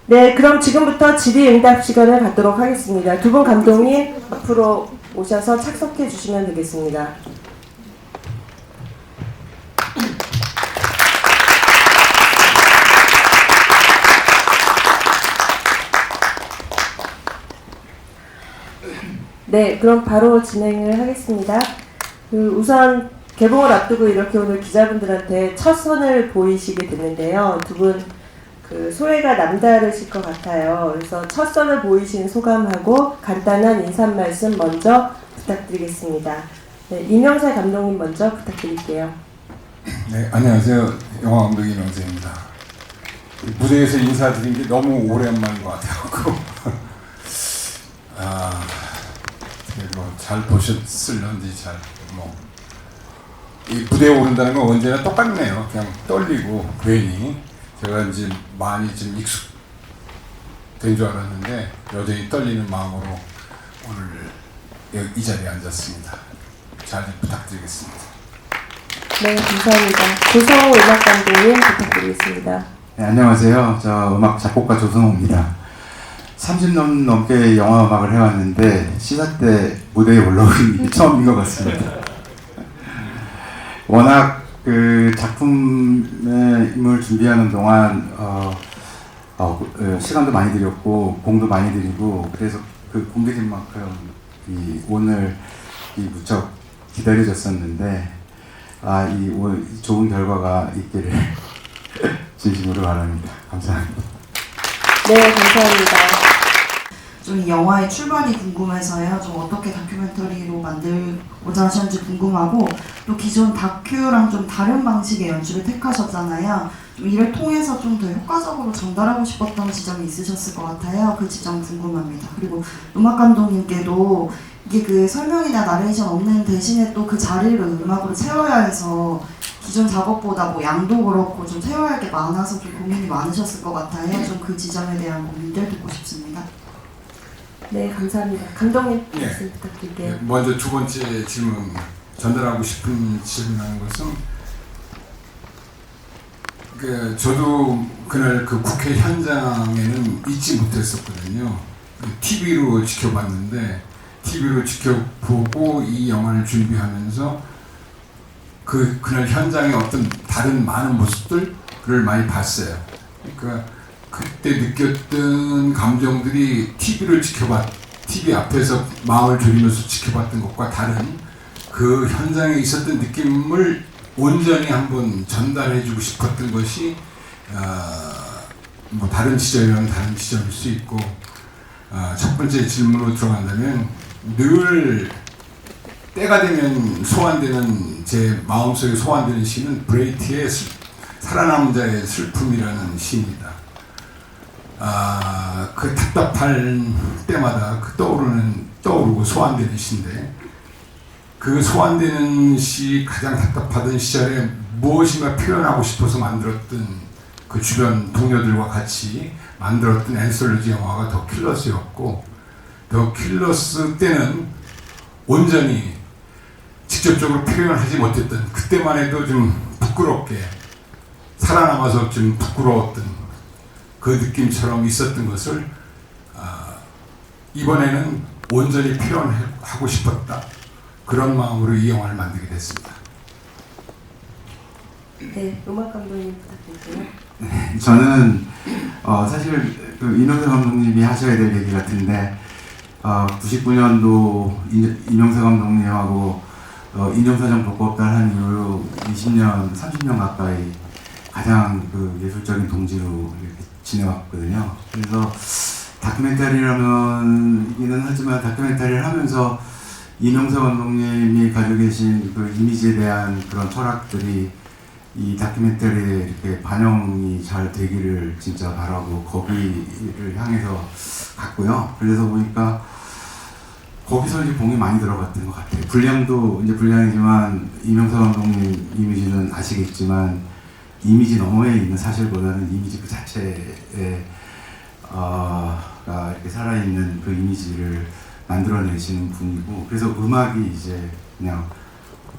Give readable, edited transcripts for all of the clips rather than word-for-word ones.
네, 그럼 지금부터 질의응답 시간을 갖도록 하겠습니다. 두 분 감독님 앞으로 오셔서 착석해 주시면 되겠습니다. 네, 그럼 바로 진행을 하겠습니다. 우선 개봉을 앞두고 이렇게 오늘 기자분들한테 첫 선을 보이시게 됐는데요. 두 분 소회가 남다르실 것 같아요. 그래서 첫 선을 보이신 소감하고 간단한 인사 말씀 먼저 부탁드리겠습니다. 네, 이명세 감독님 먼저 부탁드릴게요. 네, 안녕하세요. 영화 감독 이명세입니다. 무대에서 인사드린 게 너무 오랜만인 것 같아요. 잘 보셨을런지 이 무대에 오른다는 건 언제나 똑같네요. 그냥 떨리고 괜히 제가 이제 많이 좀 익숙된 줄 알았는데 여전히 떨리는 마음으로 오늘 이 자리에 앉았습니다. 잘 부탁드리겠습니다. 네, 감사합니다. 조성호 음악 감독님 부탁드리겠습니다. 네, 안녕하세요. 저 음악 작곡가 조성호입니다. 30년 넘게 영화 음악을 해왔는데 시사 때 무대에 올라오는 게 처음인 것 같습니다. 워낙 그 작품을 준비하는 동안 시간도 많이 들였고 공도 많이 들이고 그래서 그 공개된 만큼 오늘 무척 기다려졌었는데 이 좋은 결과가 있기를 진심으로 바랍니다. 감사합니다. 네, 감사합니다. 좀 영화의 출발이 궁금해서요. 좀 어떻게 다큐멘터리로 만들고자 하셨는지 궁금하고 또 기존 다큐랑 좀 다른 방식의 연출을 택하셨잖아요. 좀 이를 통해서 좀 더 효과적으로 전달하고 싶었던 지점이 있으셨을 것 같아요. 그 지점 궁금합니다. 그리고 음악 감독님께도 이게 그 설명이나 나레이션 없는 대신에 또 그 자리를 음악으로 채워야 해서 기존 작업보다 뭐 양도 그렇고 좀 채워야 할 게 많아서 좀 고민이 많으셨을 것 같아요. 좀 그 지점에 대한 고민들 듣고 싶습니다. 네, 감사합니다. 감독님 예. 말씀 부탁드릴게요. 먼저 두 번째 질문, 전달하고 싶은 질문하는 것은 저도 그날 그 국회 현장에는 있지 못했었거든요. TV로 지켜봤는데 TV로 지켜보고 이 영화를 준비하면서 그날 현장의 어떤 다른 많은 모습들을 많이 봤어요. 그러니까 그때 느꼈던 감정들이 TV 앞에서 마음을 졸이면서 지켜봤던 것과 다른 그 현장에 있었던 느낌을 온전히 한번 전달해주고 싶었던 것이 뭐 다른 지점이면 다른 지점일 수 있고 첫 번째 질문으로 들어간다면 늘 때가 되면 소환되는 제 마음속에 소환되는 시는 브레이트의 살아남은 자의 슬픔이라는 시입니다. 그 답답할 때마다 떠오르고 소환되는 시인데 그 소환되는 시 가장 답답하던 시절에 무엇인가 표현하고 싶어서 만들었던 그 주변 동료들과 같이 만들었던 앤솔로지 영화가 더 킬러스였고 더 킬러스 때는 온전히 직접적으로 표현하지 못했던 그때만 해도 좀 부끄럽게 살아남아서 좀 부끄러웠던 그 느낌처럼 있었던 것을 이번에는 온전히 표현하고 싶었다. 그런 마음으로 이 영화를 만들게 됐습니다. 네, 음악 감독님 부탁드릴게요. 저는 사실 그 이명세 감독님이 하셔야 될 얘기 같은데 99년도 이명세 감독님하고 인정사정 복법단 한 이후로 20년, 30년 가까이 가장 그 예술적인 동지로 이렇게 지내왔거든요. 그래서 다큐멘터리라면이기는 하지만 다큐멘터리를 하면서 이명세 감독님이 가지고 계신 그 이미지에 대한 그런 철학들이 이 다큐멘터리에 이렇게 반영이 잘 되기를 진짜 바라고 거기를 향해서 갔고요. 그래서 보니까 거기서 이제 공이 많이 들어갔던 것 같아요. 분량도 이제 분량이지만 이명세 감독님 이미지는 아시겠지만 이미지 너머에 있는 사실보다는 이미지 그 자체에 가 이렇게 살아있는 그 이미지를 만들어내시는 분이고 그래서 음악이 이제 그냥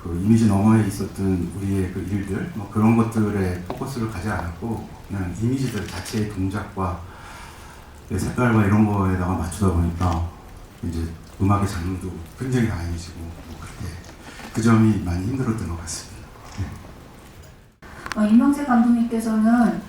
그 이미지 너머에 있었던 우리의 그 일들 뭐 그런 것들에 포커스를 가지 않았고 그냥 이미지들 자체의 동작과 색깔과 이런 거에다가 맞추다 보니까 이제 음악의 장르도 굉장히 다양해지고 뭐 그렇게 그 점이 많이 힘들었던 것 같습니다. 임명세 감독님께서는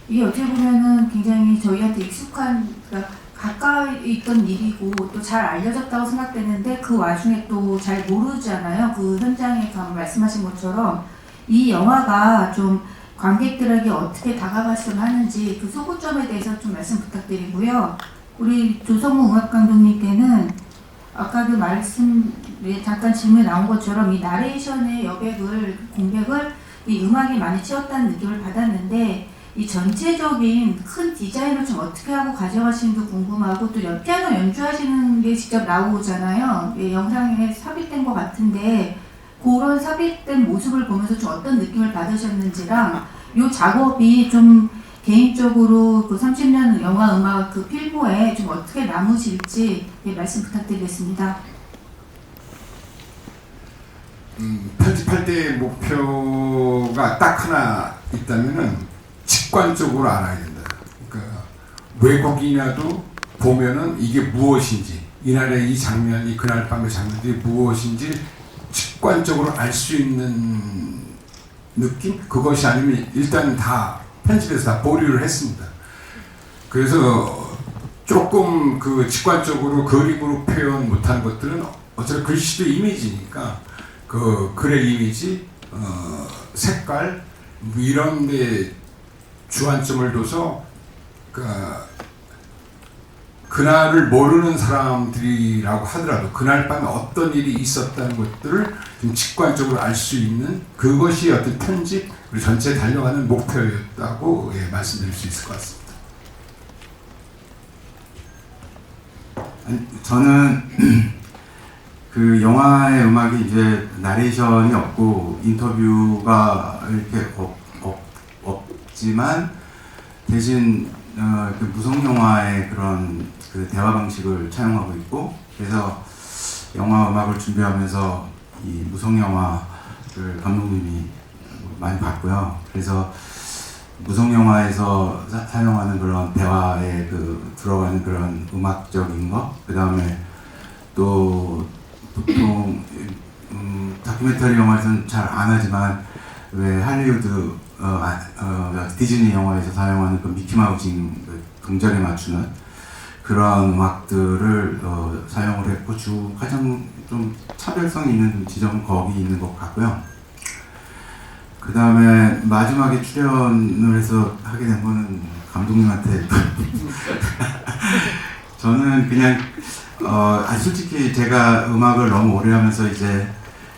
이게 어떻게 보면은 굉장히 저희한테 익숙한, 그러니까 가까이 있던 일이고 또 잘 알려졌다고 생각되는데 그 와중에 또 잘 모르잖아요. 그 현장에 가면 말씀하신 것처럼 이 영화가 좀 관객들에게 어떻게 다가갔으면 하는지 그 소구점에 대해서 좀 말씀 부탁드리고요. 우리 조성우 음악감독님께는 아까도 잠깐 질문에 나온 것처럼 이 나레이션의 공백을 이 음악이 많이 채웠다는 느낌을 받았는데 이 전체적인 큰 디자인을 좀 어떻게 하고 가져가시는지 궁금하고 또 피아노 연주하시는 게 직접 나오잖아요. 예, 영상에 삽입된 것 같은데 그런 삽입된 모습을 보면서 좀 어떤 느낌을 받으셨는지랑 이 작업이 좀 개인적으로 그 30년 영화 음악 그 필모에 좀 어떻게 남으실지 예, 말씀 부탁드리겠습니다. 편집할 때 목표가 딱 하나 있다면은 직관적으로 알아야 된다. 그러니까 외국인이라도 보면은 이게 무엇인지, 이날의 이 장면이 그날 밤의 장면들이 무엇인지 직관적으로 알 수 있는 느낌? 그것이 아니면 일단 다 편집에서 다 보류를 했습니다. 그래서 조금 그 직관적으로 그림으로 표현 못한 것들은 어차피 글씨도 이미지니까 그 글의 이미지, 색깔 뭐 이런 데 주안점을 둬서 그날을 모르는 사람들이라고 하더라도 그날 밤에 어떤 일이 있었다는 것들을 좀 직관적으로 알 수 있는 그것이 어떤 편집 그리고 전체에 달려가는 목표였다고 예, 말씀드릴 수 있을 것 같습니다. 아니, 저는 그 영화의 음악이 이제 나레이션이 없고 인터뷰가 이렇게 없지만 대신 그 무성 영화의 그런 그 대화 방식을 차용하고 있고 그래서 영화 음악을 준비하면서 이 무성 영화를 감독님이 많이 봤고요. 그래서 무성 영화에서 사용하는 그런 대화에 그 들어가는 그런 음악적인 거, 그 다음에 또 보통 다큐멘터리 영화에서는 잘 안 하지만 왜 할리우드 디즈니 영화에서 사용하는 그 미키마우징 동작에 맞추는 그런 음악들을 사용을 했고 가장 좀 차별성이 있는 지점은 거기 있는 것 같고요. 그 다음에 마지막에 출연을 해서 하게 된 거는 감독님한테 저는 그냥 솔직히 제가 음악을 너무 오래 하면서 이제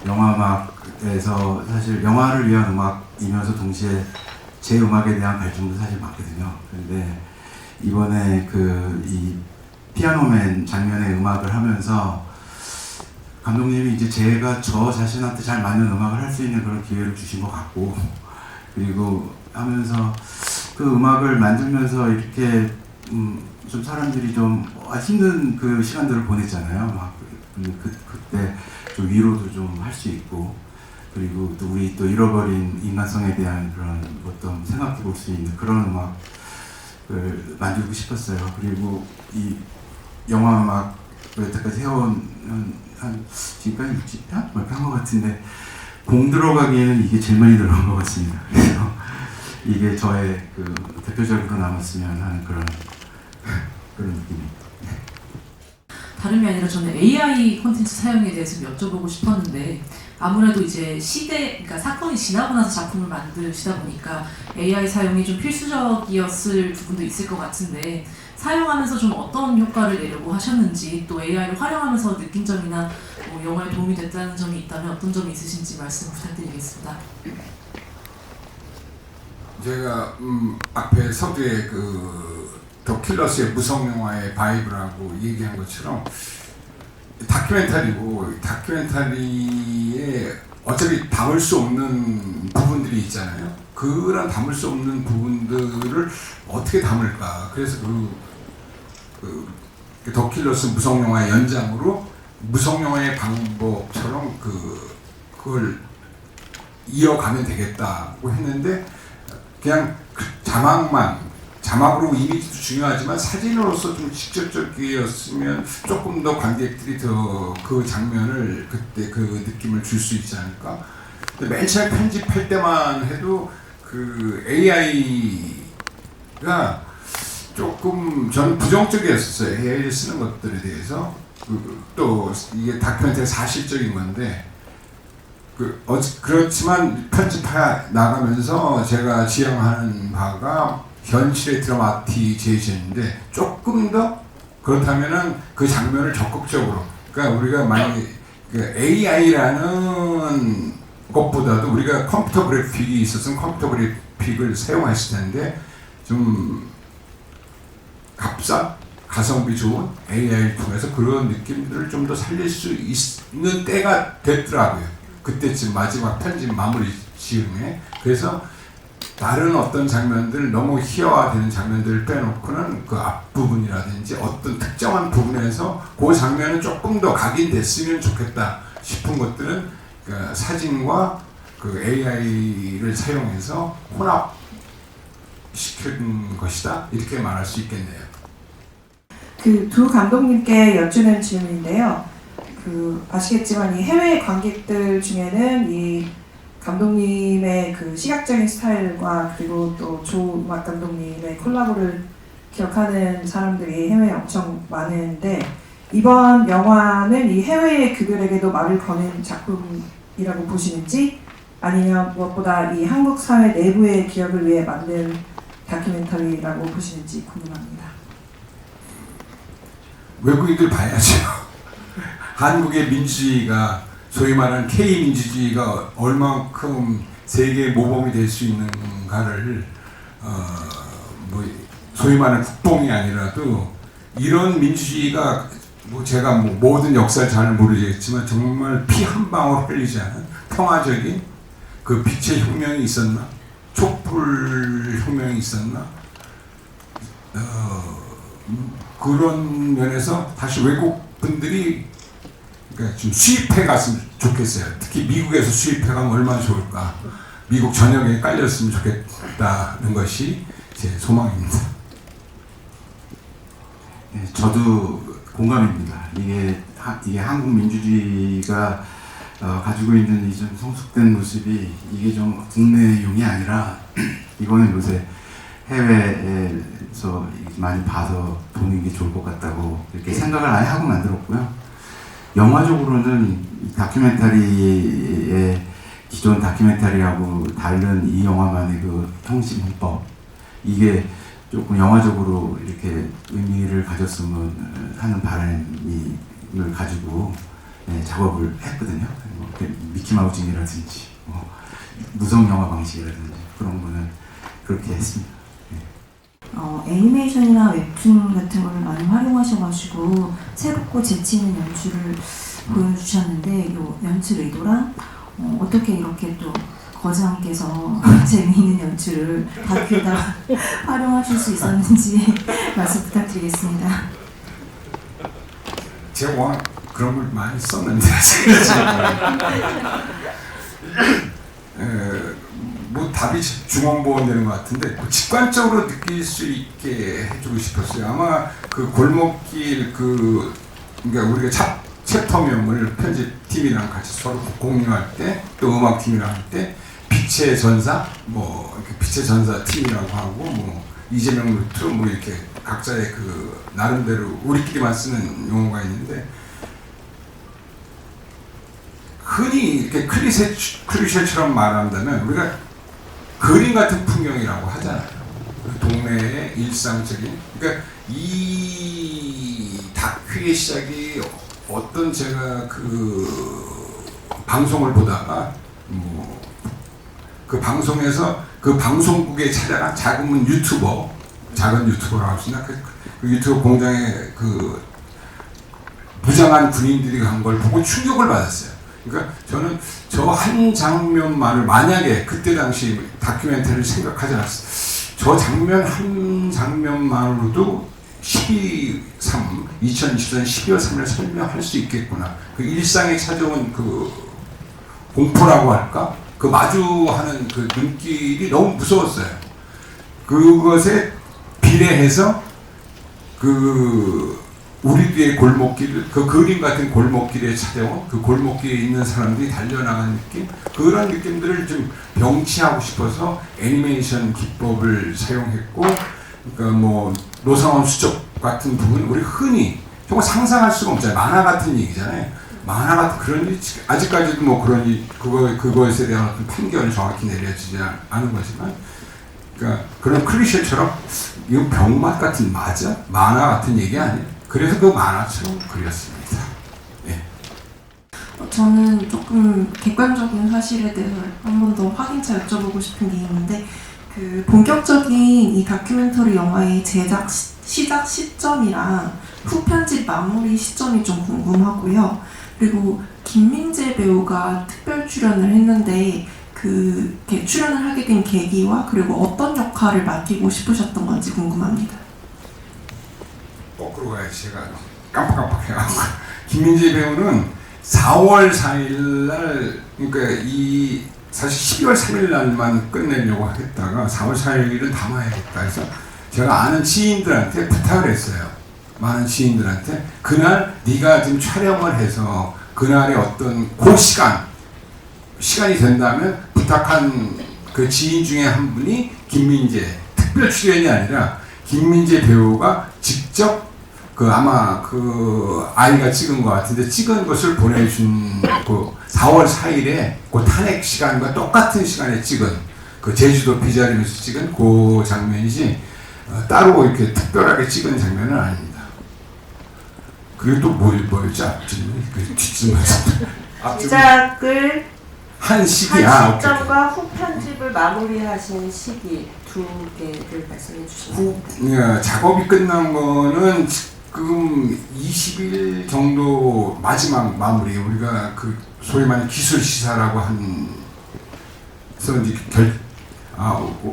영화 음악에서 사실 영화를 위한 음악이면서 동시에 제 음악에 대한 갈증도 사실 많거든요. 그런데 이번에 이 피아노맨 장면의 음악을 하면서 감독님이 이제 제가 저 자신한테 잘 맞는 음악을 할 수 있는 그런 기회를 주신 것 같고 그리고 하면서 그 음악을 만들면서 이렇게 좀 사람들이 좀 힘든 그 시간들을 보냈잖아요. 막 그때 좀 위로도 좀 할 수 있고 그리고 또 우리 또 잃어버린 인간성에 대한 그런 어떤 생각해 볼 수 있는 그런 음악을 만들고 싶었어요. 그리고 이 영화 음악을 여태까지 해온 한 지금까지 60편? 뭐 한 것 같은데 공 들어가기에는 이게 제일 많이 들어간 것 같습니다. 그래서 이게 저의 그 대표적으로 남았으면 하는 그런 느낌입니다. 다름이 아니라 저는 AI 콘텐츠 사용에 대해서 여쭤보고 싶었는데 아무래도 이제 그러니까 사건이 지나고 나서 작품을 만드시다 보니까 AI 사용이 좀 필수적이었을 부분도 있을 것 같은데 사용하면서 좀 어떤 효과를 내려고 하셨는지 또 AI를 활용하면서 느낀 점이나 뭐 영화에 도움이 됐다는 점이 있다면 어떤 점이 있으신지 말씀 부탁드리겠습니다. 제가 앞에 서두에 더 킬러스의 무성 영화의 바이브라고 얘기한 것처럼 다큐멘터리에 어차피 담을 수 없는 부분들이 있잖아요. 그런 담을 수 없는 부분들을 어떻게 담을까? 그래서 더 킬러스 무성 영화의 연장으로 무성 영화의 방법처럼 그걸 이어가면 되겠다고 했는데 그냥 자막으로 이미지도 중요하지만 사진으로서 좀 직접적이었으면 조금 더 관객들이 더 그 장면을 그때 그 느낌을 줄 수 있지 않을까. 근데 맨 처음에 편집할 때만 해도 그 AI가 조금 저는 부정적이었었어요. AI를 쓰는 것들에 대해서. 또 이게 다큐멘터리 사실적인 건데 그렇지만 편집해 나가면서 제가 지향하는 바가 현실의 드라마티제이션인데 조금 더 그렇다면은 그 장면을 적극적으로, 그러니까 우리가 만약에 그 AI라는 것보다도 우리가 컴퓨터 그래픽이 있었으면 컴퓨터 그래픽을 사용했을 텐데 좀 가성비 좋은 AI를 통해서 그런 느낌들을 좀 더 살릴 수 있는 때가 됐더라고요. 그때쯤 마지막 편집 마무리 지음에. 그래서 다른 어떤 장면들, 너무 희화화되는 장면들을 빼놓고는 그 앞부분이라든지 어떤 특정한 부분에서 그 장면은 조금 더 각인됐으면 좋겠다 싶은 것들은 그 사진과 그 AI를 사용해서 혼합시킨 것이다, 이렇게 말할 수 있겠네요. 그 두 감독님께 여쭈는 질문인데요. 아시겠지만 이 해외 관객들 중에는 이 감독님의 그 시각적인 스타일과 그리고 또 조우막 감독님의 콜라보를 기억하는 사람들이 해외에 엄청 많은데, 이번 영화는 이 해외의 그들에게도 말을 거는 작품이라고 보시는지, 아니면 무엇보다 이 한국 사회 내부의 기억을 위해 만든 다큐멘터리라고 보시는지 궁금합니다. 외국인들 봐야죠. 한국의 민주주의가, 소위 말하는 K민주주의가 얼만큼 세계의 모범이 될 수 있는가를 소위 말하는 국뽕이 아니라도 이런 민주주의가 제가 모든 역사를 잘 모르겠지만 정말 피 한 방울 흘리지 않은 평화적인 그 빛의 혁명이 있었나? 촛불 혁명이 있었나? 그런 면에서 다시 외국 분들이 그러니까 좀 수입해 갔으면 좋겠어요. 특히 미국에서 수입해 가면 얼마나 좋을까. 미국 전역에 깔렸으면 좋겠다는 것이 제 소망입니다. 네, 저도 공감입니다. 이게 한국 민주주의가 가지고 있는 이 좀 성숙된 모습이 이게 좀 국내용이 아니라 이거는 요새 해외에서 많이 봐서 보는 게 좋을 것 같다고 이렇게 생각을 아예 하고 만들었고요. 영화적으로는 이 다큐멘터리의 기존 다큐멘터리하고 다른 이 영화만의 그 형식 문법, 이게 조금 영화적으로 이렇게 의미를 가졌으면 하는 바람을 가지고 작업을 했거든요. 미키마우징이라든지 무성 영화 방식이라든지 그런 거는 그렇게 했습니다. 애니메이션이나 웹툰 같은 거를 많이 활용하셔가지고 새롭고 재치 있는 연출을 보여주셨는데, 요 연출 의도랑 어떻게 이렇게 또 거장께서 재미있는 연출을 다큐에다 활용하실 수 있었는지 말씀 부탁드리겠습니다. 제가 워낙 그런 걸 많이 썼는데 뭐 답이 중앙보원되는 것 같은데 직관적으로 느낄 수 있게 해주고 싶었어요. 아마 그 골목길 그러니까 우리가 챕터명을 편집팀이랑 같이 서로 공유할 때, 또 음악팀이랑 할 때 빛의 전사, 빛의 전사 팀이라고 하고 이재명 루트 이렇게 각자의 그 나름대로 우리끼리만 쓰는 용어가 있는데, 흔히 이렇게 클리셰처럼 말한다면 우리가 그림 같은 풍경이라고 하잖아요. 그 동네의 일상적인. 그러니까 이 다큐의 시작이 어떤 제가 그 방송을 보다가 그 방송에서 그 방송국에 찾아간 작은 유튜버라고 할 수 있나? 그 유튜브 공장에 그 무장한 군인들이 간 걸 보고 충격을 받았어요. 그러니까 저는 저 한 장면만을, 만약에 그때 당시 다큐멘터리를 생각하지 않았어요. 저 장면 한 장면만으로도 2024년 12월 3일 설명할 수 있겠구나. 그 일상에 찾아온 그 공포라고 할까? 그 마주하는 그 눈길이 너무 무서웠어요. 그것에 비례해서 그 우리 뒤에 골목길, 그 그림 같은 골목길에 찾아온 그 골목길에 있는 사람들이 달려나가는 느낌, 그런 느낌들을 좀 병치하고 싶어서 애니메이션 기법을 사용했고, 그러니까 뭐 노상원 수첩 같은 부분 우리 흔히 정말 상상할 수가 없잖아요. 만화 같은 얘기잖아요. 만화 같은 그런 일, 아직까지도 뭐 그런 일, 그것에 대한 어떤 판결은 정확히 내려지지 않은 거지만, 그러니까 그런 클리셰처럼 이거 병맛 같은 맞아? 만화 같은 얘기 아니에요. 그래서 그 만화처럼 그렸습니다. 예. 저는 조금 객관적인 사실에 대해서 한 번 더 확인차 여쭤보고 싶은 게 있는데, 그 본격적인 이 다큐멘터리 영화의 제작 시작 시점이랑 후편집 마무리 시점이 좀 궁금하고요. 그리고 김민재 배우가 특별 출연을 했는데 이렇게 출연을 하게 된 계기와 그리고 어떤 역할을 맡기고 싶으셨던 건지 궁금합니다. 거꾸로 가야지. 제가 깜빡깜빡 해가지고. 김민재 배우는 4월 4일 날, 그러니까 사실 12월 3일 날만 끝내려고 하겠다가 4월 4일은 담아야겠다 해서 제가 아는 지인들한테 부탁을 했어요. 많은 지인들한테 그날 네가 지금 촬영을 해서 그날의 어떤 그 시간이 된다면 부탁한 그 지인 중에 한 분이 김민재, 특별 출연이 아니라 김민재 배우가 직접 아마 아이가 찍은 것 같은데 찍은 것을 보내준 그 4월 4일에 그 탄핵 시간과 똑같은 시간에 찍은 그 제주도 비자림에서 찍은 그 장면이지 따로 이렇게 특별하게 찍은 장면은 아닙니다. 그리고 또 뭐였지? 앞질문이? 그 뒷질문. 제작을 한 한 시기야. 시점과 후편집을 마무리하신 시기 두 개를 말씀해 주시면. 작업이 끝난 거는 지금 20일 정도 마지막 마무리. 우리가 그 소위 말하는 기술 시사라고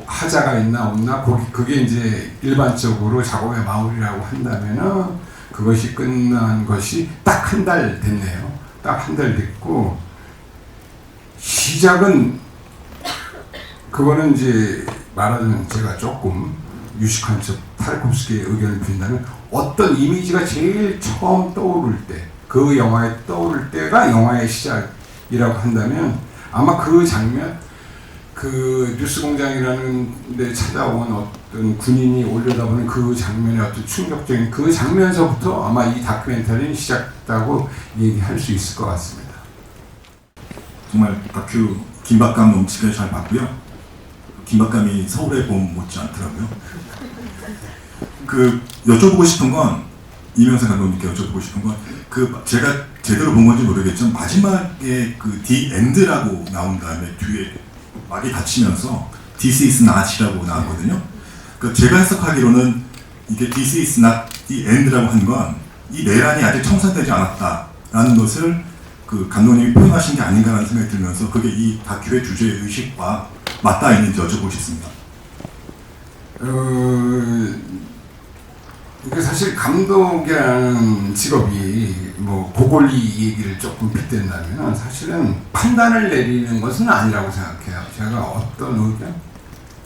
하자가 있나 없나 그게 이제 일반적으로 작업의 마무리라고 한다면은 그것이 끝난 것이 딱 한 달 됐네요. 딱 한 달 됐고 시작은 그거는 이제 말하자면 제가 조금 유식한 척 타르콥스키의 의견을 빈다면 어떤 이미지가 제일 처음 떠오를 때 그 영화에 떠오를 때가 영화의 시작이라고 한다면 아마 그 장면 그 뉴스공장이라는 데 찾아온 어떤 군인이 올려다보는 그 장면의 어떤 충격적인 그 장면서부터 아마 이 다큐멘터리는 시작됐다고 얘기할 수 있을 것 같습니다. 정말 다큐 긴박감 넘치게 잘 봤고요. 긴박감이 서울의 봄 못지 않더라고요. 여쭤보고 싶은 건 이명세 감독님께 여쭤보고 싶은 건 제가 제대로 본 건지 모르겠지만 마지막에 The End라고 나온 다음에 뒤에 막이 닫히면서 This is not이라고 나왔거든요. 제가 해석하기로는 이게 This is not the end라고 한 건 이 내란이 아직 청산되지 않았다라는 것을 감독님이 표현하신 게 아닌가라는 생각이 들면서 그게 이 다큐의 주제 의식과 맞닿아 있는지 여쭤보고 싶습니다. 사실 감독이라는 직업이 뭐 고골리 얘기를 조금 빗댄다면 사실은 판단을 내리는 것은 아니라고 생각해요. 제가 어떤 의견?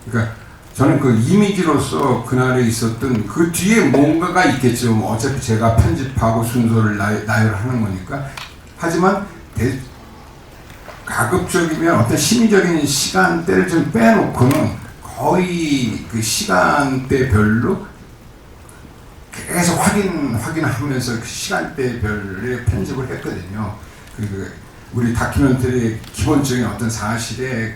그러니까 저는 그 이미지로서 그날에 있었던 그 뒤에 뭔가가 있겠죠. 어차피 제가 편집하고 순서를 나열하는 거니까. 하지만 가급적이면 어떤 심리적인 시간대를 좀 빼놓고는 거의 그 시간대별로 계속 확인하면서 그 시간대별의 편집을 했거든요. 우리 다큐멘터리의 기본적인 어떤 사실에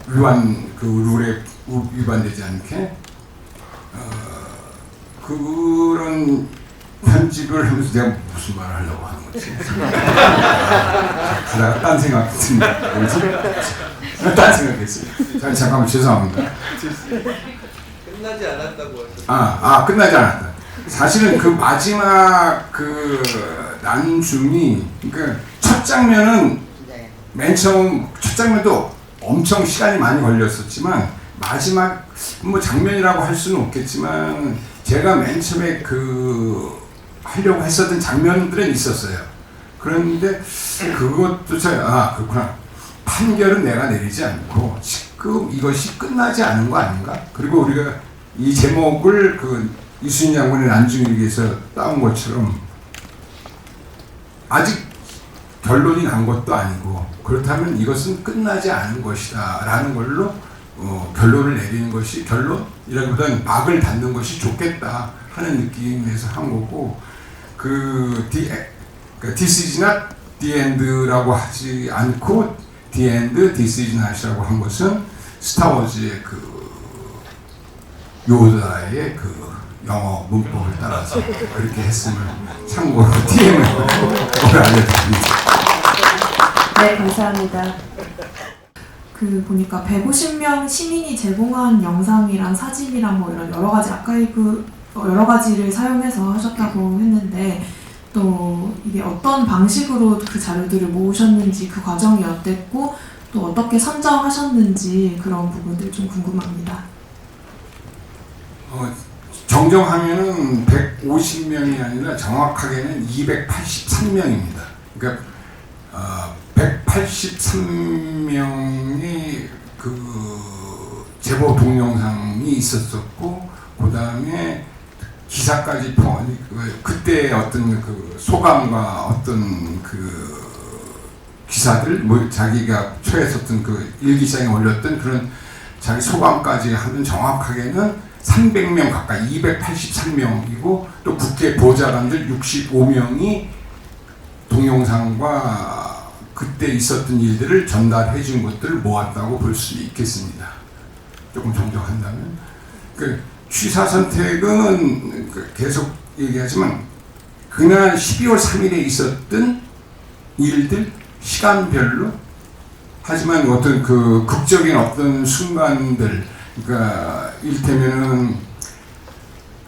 룰에 위반되지 않게 그런 편집을 하면서 내가 무슨 말을 하려고 하는 거지? 그러다가 딴 생각 든다. 뭐지? 딴 생각했어요. 잠깐만 죄송합니다. 끝나지 않았다고 하셨어요. 끝나지 않았다. 사실은 그 마지막 난중이 첫 장면은 맨 처음 첫 장면도 엄청 시간이 많이 걸렸었지만 마지막 장면이라고 할 수는 없겠지만 제가 맨 처음에 하려고 했었던 장면들은 있었어요. 그런데 그것도 그렇구나. 판결은 내가 내리지 않고 지금 이것이 끝나지 않은 거 아닌가? 그리고 우리가 이 제목을 그 이순신 장군의 난중일기에서 따온 것처럼 아직 결론이 난 것도 아니고 그렇다면 이것은 끝나지 않은 것이다 라는 걸로 결론을 내리는 것이 결론이라기보다는 막을 닫는 것이 좋겠다 하는 느낌에서 한 거고 This is not the end라고 하지 않고 The end, this is not이라고 한 것은 스타워즈의 그 요다의 그 영어 문법을 따라서 그렇게 했음을 참고로 TM을 알려드립니다. 네, 감사합니다. 그 보니까 150명 시민이 제공한 영상이랑 사진이랑 뭐 이런 여러 가지 아카이브 여러 가지를 사용해서 하셨다고 했는데 또 이게 어떤 방식으로 그 자료들을 모으셨는지 그 과정이 어땠고 또 어떻게 선정하셨는지 그런 부분들 좀 궁금합니다. 정정하면은 150명이 아니라 정확하게는 283명입니다. 그러니까 183명의 그 제보 동영상이 있었었고 그 다음에 기사까지 포함, 그때 어떤 그 소감과 어떤 그 기사들, 뭐 자기가 처했었던 그 일기장에 올렸던 그런 자기 소감까지 하면 정확하게는 300명 가까이 283명이고 또 국회 보좌관들 65명이 동영상과 그때 있었던 일들을 전달해 준 것들을 모았다고 볼 수 있겠습니다. 조금 정정한다면. 취사 선택은 계속 얘기하지만 그날 12월 3일에 있었던 일들 시간별로 하지만 어떤 그 극적인 어떤 순간들 그러니까 이를테면은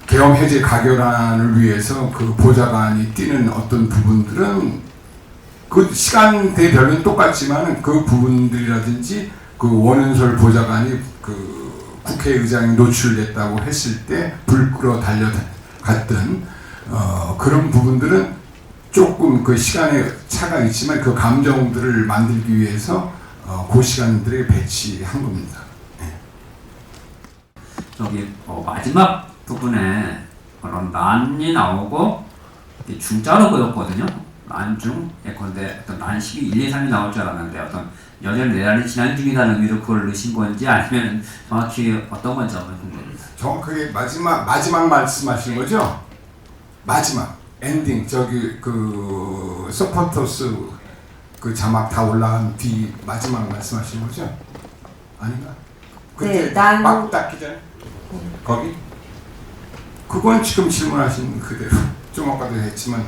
계엄 해제 가결안을 위해서 그 보좌관이 뛰는 어떤 부분들은 그 시간대별로는 똑같지만 그 부분들이라든지 그 원은솔 보좌관이 그 국회의장이 노출됐다고 했을 때 불 끌어 달려갔던 그런 부분들은 조금 그 시간의 차가 있지만 그 감정들을 만들기 위해서 그 시간들에 배치한 겁니다. 네. 저기 마지막 부분에 그런 난이 나오고 중자로 보였거든요. 난중 예컨대 어떤 난 12, 1, 2, 3이 나올 줄 알았는데 어떤 연일 내란이 진행 중이라는 의미로 그걸 넣으신 건지 아니면 정확히 어떤 건지 한번 궁금합니다. 정확하게 마지막 말씀하시는 거죠? 마지막 엔딩 저기 그 서포터스 그 자막 다 올라간 뒤 마지막 말씀하시는 거죠? 아닌가? 그때 네, 막 닫기 전에 거기 그건 지금 질문하신 그대로 좀 아까도 했지만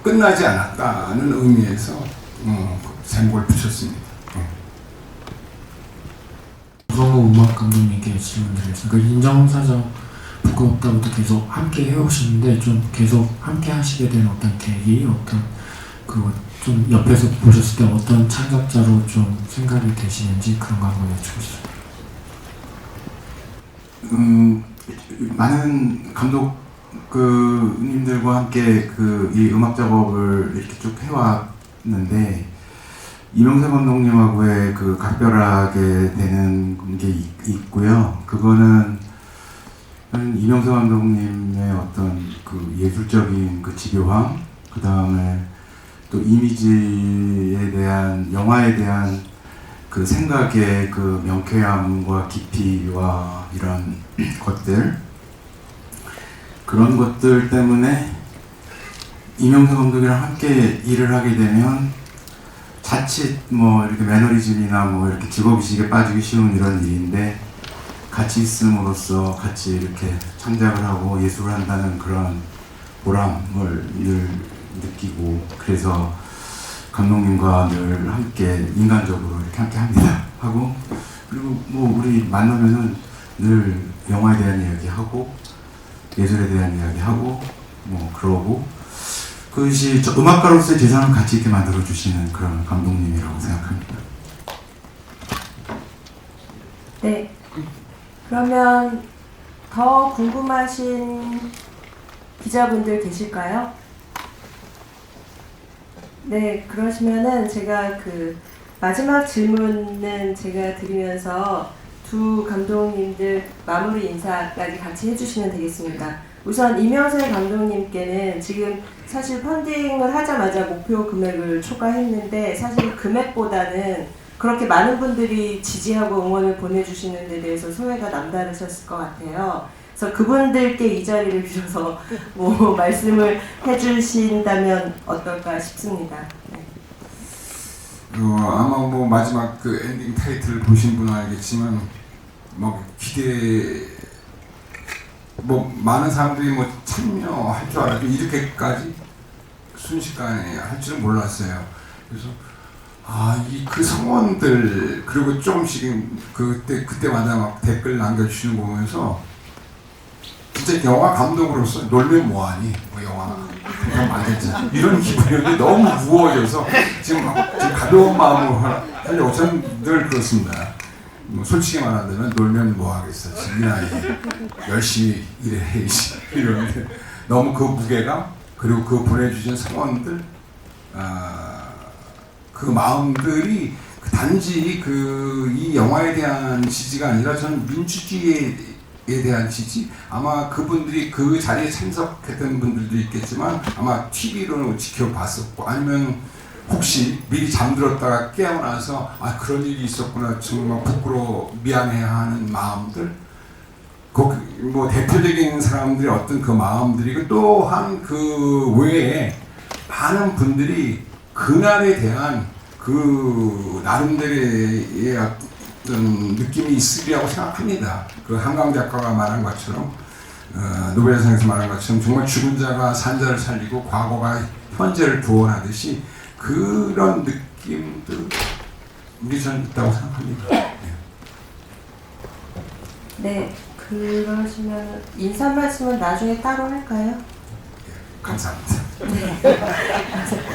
끝나지 않았다는 의미에서 제목을 붙였습니다. 우성호 음악 감독님께 질문드리겠습니다. 그 인정사정 부끄럽다고도 계속 함께 해오시는데 좀 계속 함께 하시게 된 어떤 계기, 어떤 그 좀 옆에서 보셨을 때 어떤 창작자로 좀 생각이 되시는지 그런 거 한번 여쭤보겠습니다. 많은 감독님들과 함께 이 음악 작업을 이렇게 쭉 해왔는데 이명세 감독님하고의 그 각별하게 되는 게 있고요. 그거는 이명세 감독님의 어떤 그 예술적인 그 집요함, 그 다음에 또 이미지에 대한 영화에 대한 그 생각의 그 명쾌함과 깊이와 이런 것들 그런 것들 때문에 이명세 감독이랑 함께 일을 하게 되면 자칫 뭐 이렇게 매너리즘이나 뭐 이렇게 직업의식에 빠지기 쉬운 이런 일인데 같이 있음으로써 같이 이렇게 창작을 하고 예술을 한다는 그런 보람을 늘 느끼고 그래서 감독님과 늘 함께 인간적으로 이렇게 함께 합니다. 하고 그리고 뭐 우리 만나면은 늘 영화에 대한 이야기하고 예술에 대한 이야기하고 뭐 그러고 그것이 음악가로서의 재산을 같이 이렇게 만들어주시는 그런 감독님이라고 생각합니다. 네. 그러면 더 궁금하신 기자분들 계실까요? 네, 그러시면은 제가 그 마지막 질문은 제가 드리면서 두 감독님들 마무리 인사까지 같이 해주시면 되겠습니다. 우선 이명세 감독님께는 지금 사실 펀딩을 하자마자 목표 금액을 초과했는데 사실 금액보다는 그렇게 많은 분들이 지지하고 응원을 보내주시는 데 대해서 소회가 남다르셨을 것 같아요. 그래서 그분들께 이 자리를 빌어서 뭐 말씀을 해주신다면 어떨까 싶습니다. 네. 아마 뭐 마지막 그 엔딩 타이틀을 보신 분은 알겠지만 뭐 뭐 많은 사람들이 뭐 참여할 줄 알았고 이렇게까지 순식간에 할 줄은 몰랐어요. 그래서 그 성원들 그리고 조금씩 그때마다 막 댓글 남겨주시는 거 보면서 진짜 영화 감독으로서 놀면 뭐하니? 뭐 영화 그냥 만들자 이런 기분이었는데 너무 무거워져서 지금 가벼운 마음으로 하려고 저는 늘 그렇습니다. 뭐 솔직히 말하자면 놀면 뭐하겠어. 지금 이 나이에 열심히 일해야지 이러는데 너무 그 무게감 그리고 그 보내주신 성원들 그 마음들이 단지 이 영화에 대한 지지가 아니라 저는 민주주의에 대한 지지 아마 그분들이 그 자리에 참석했던 분들도 있겠지만 아마 TV로 지켜봤었고 아니면 혹시 미리 잠들었다가 깨어나서 그런 일이 있었구나 정말 부끄러워 미안해하는 마음들 뭐 대표적인 사람들의 어떤 그 마음들이 또한 그 외에 많은 분들이 그날에 대한 그 나름대로의 어떤 느낌이 있으리라고 생각합니다. 그 한강 작가가 말한 것처럼 노벨상에서 말한 것처럼 정말 죽은 자가 산 자를 살리고 과거가 현재를 구원하듯이 그런 느낌도 우리 전 있다고 생각합니다. 네, 그러시면 인사 말씀은 나중에 따로 할까요? 감사합니다. 네.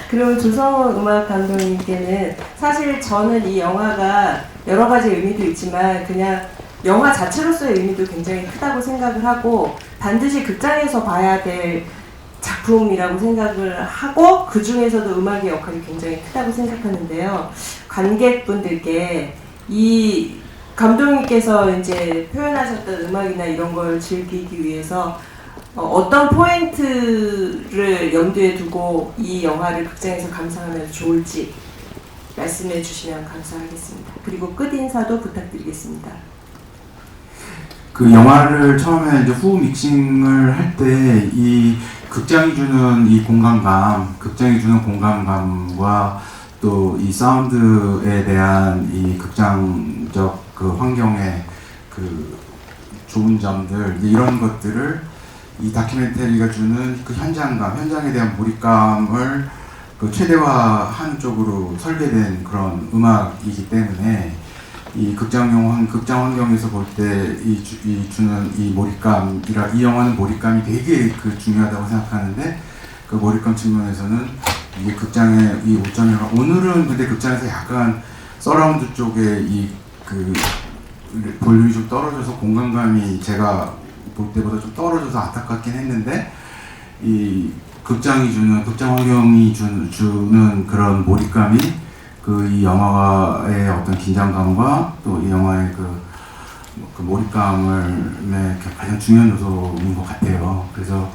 그리고 조성우 음악 감독님께는 사실 저는 이 영화가 여러 가지 의미도 있지만 그냥 영화 자체로서의 의미도 굉장히 크다고 생각을 하고 반드시 극장에서 봐야 될 작품이라고 생각을 하고 그 중에서도 음악의 역할이 굉장히 크다고 생각하는데요. 관객분들께 이 감독님께서 이제 표현하셨던 음악이나 이런 걸 즐기기 위해서 어떤 포인트를 염두에 두고 이 영화를 극장에서 감상하면 좋을지 말씀해 주시면 감사하겠습니다. 그리고 끝 인사도 부탁드리겠습니다. 그 영화를 처음에 이제 후 믹싱을 할 때 이 극장이 주는 이 공간감, 극장이 주는 공간감과 또 이 사운드에 대한 이 극장적 그 환경의 그 좋은 점들 이런 것들을 이 다큐멘터리가 주는 그 현장감, 현장에 대한 몰입감을 그 최대화하는 쪽으로 설계된 그런 음악이기 때문에 이 극장 환경에서 볼 때 주는 이 몰입감이라 이 영화는 몰입감이 되게 그 중요하다고 생각하는데 그 몰입감 측면에서는 이게 극장의 이 5.1 오늘은 근데 극장에서 약간 서라운드 쪽에 이 그 볼륨이 좀 떨어져서 공간감이 제가 볼 때보다 좀 떨어져서 안타깝긴 했는데 이 극장 환경이 주는 그런 몰입감이 그 이 영화의 어떤 긴장감과 또 이 영화의 그 몰입감을 가장 중요한 요소인 것 같아요. 그래서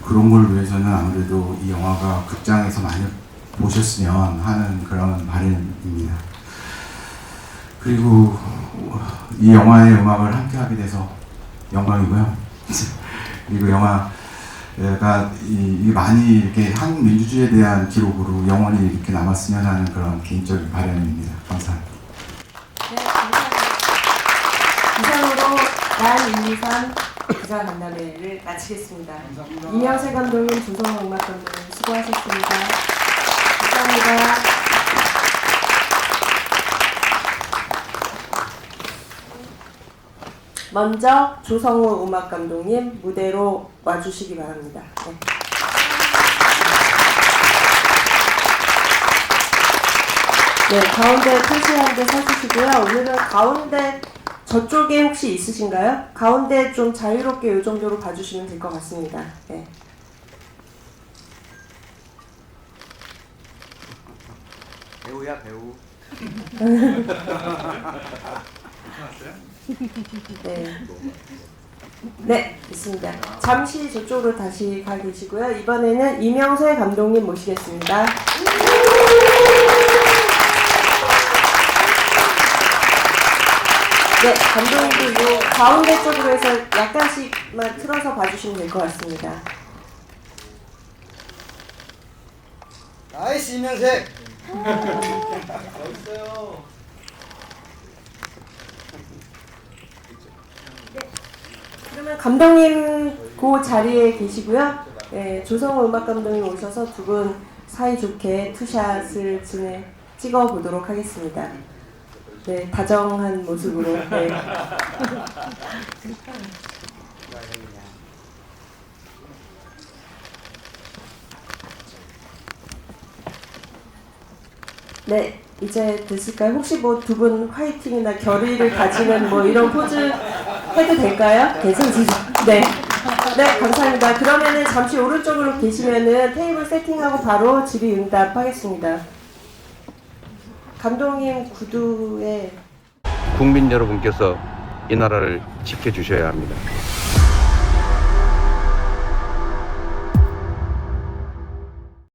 그런 걸 위해서는 아무래도 이 영화가 극장에서 많이 보셨으면 하는 그런 바람입니다. 그리고 이 영화의 음악을 함께 하게 돼서 영광이고요. 그리고 영화가 많이 이렇게 한국 민주주의에 대한 기록으로 영원히 이렇게 남았으면 하는 그런 개인적인 바람입니다. 감사합니다. 네, 감사합니다. 이상으로 난 1, 2, 3 기자 간담회를 마치겠습니다. 감사합니다. 이명세 감독님, 조성우 음악 감독님 수고하셨습니다. 감사합니다. 먼저 조성우 음악 감독님 무대로 와주시기 바랍니다. 네, 가운데 표시한 데 서주시고요. 오늘은 가운데 저쪽에 혹시 있으신가요? 가운데 좀 자유롭게 이 정도로 봐주시면 될 것 같습니다. 네. 배우야 배우. 네. 네, 있습니다. 잠시 저쪽으로 다시 가 계시고요. 이번에는 이명세 감독님 모시겠습니다. 네, 감독님도 요 가운데 쪽으로 해서 약간씩만 틀어서 봐주시면 될 것 같습니다. 나이스 이명색. 멋있어요. 그러면 감독님 그 자리에 계시고요. 네, 조성호 음악 감독님 오셔서 두 분 사이좋게 투샷을 찍어 보도록 하겠습니다. 네, 다정한 모습으로. 네. 네, 이제 됐을까요? 혹시 뭐 두 분 화이팅이나 결의를 가지는 뭐 이런 포즈 해도 될까요? 괜찮으시죠? 네. 네, 감사합니다. 그러면은 잠시 오른쪽으로 계시면은 테이블 세팅하고 바로 질의응답 하겠습니다. 감독님 구두에 국민 여러분께서 이 나라를 지켜주셔야 합니다.